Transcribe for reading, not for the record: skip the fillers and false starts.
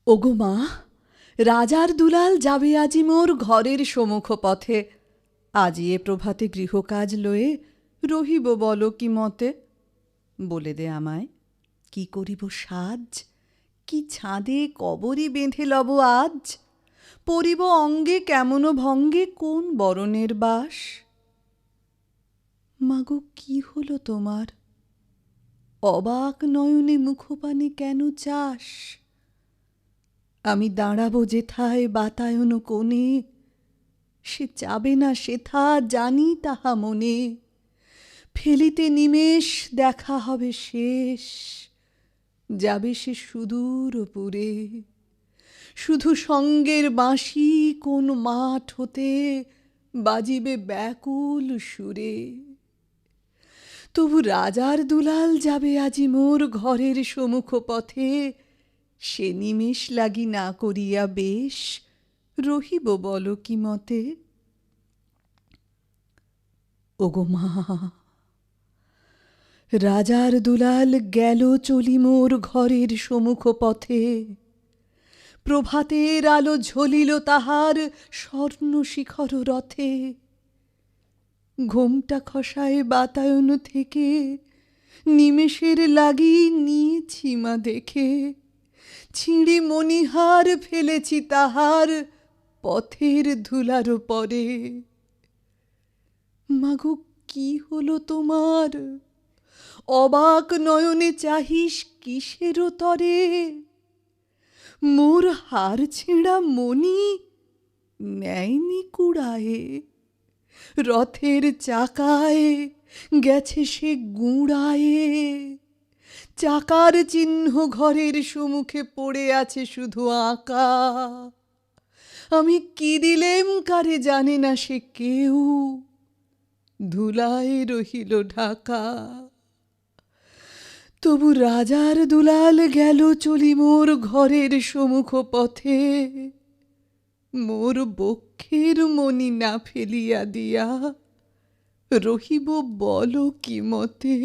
ওগো মা, রাজার দুলাল যাবে আজি মোর ঘরের সম্মুখ পথে। আজি এ প্রভাতে গৃহকাজ লয়ে রহিব বলো কি মতে। বলে দে আমায়, কি করিব সাজ, কি ছাদে কবরই বেঁধে লব আজ। পরিব অঙ্গে কেমন ভঙ্গে কোন বরণের বাস। মাগো কি হলো তোমার, অবাক নয়নে মুখপানে কেন চাস। আমি দাঁড়াবো যেথায় বাতায়ন কোণে, সে যাবে না সেথা জানি তাহা মনে। ফেলিতে নিমেষ দেখা হবে শেষ, যাবে সে সুদূর পুরে। শুধু সঙ্গের বাঁশি কোন মাঠ হতে বাজিবে ব্যাকুল সুরে। তবু রাজার দুলাল যাবে আজি মোর ঘরের সম্মুখ পথে। সে নিমেষ লাগি না করিয়া বেশ, রহিব বল কি মতে। ওগো মা, রাজার দুলাল গেল চলি মোর ঘরের সম্মুখ পথে। প্রভাতের আলো ঝলিল তাহার স্বর্ণ শিখর রথে। ঘোমটা খসায় বাতায়ন থেকে নিমেষের লাগি নিয়েছি মা দেখে। ছিঁড়ি মণিহার ফেলেছি তাহার পথের ধুলার পরে। মাগো কি হলো তোমার, অবাক নয়নে চাহিস কিসের তরে। মোর হার ছেঁড়া মণি নেয়নি কুড়ায়ে, রথের চাকায় গেছে সে গুঁড়ায়ে। চাকার চিহ্ন ঘরের সম্মুখে পড়ে আছে শুধু আঁকা। আমি কি দিলেম কারে জানে না সে কেউ, ধুলায় রহিল ঢাকা। তবু রাজার দুলাল গেল চলি মোর ঘরের সম্মুখ পথে। মোর বক্ষের মণি না ফেলিয়া দিয়া রহিব বল কি মতে।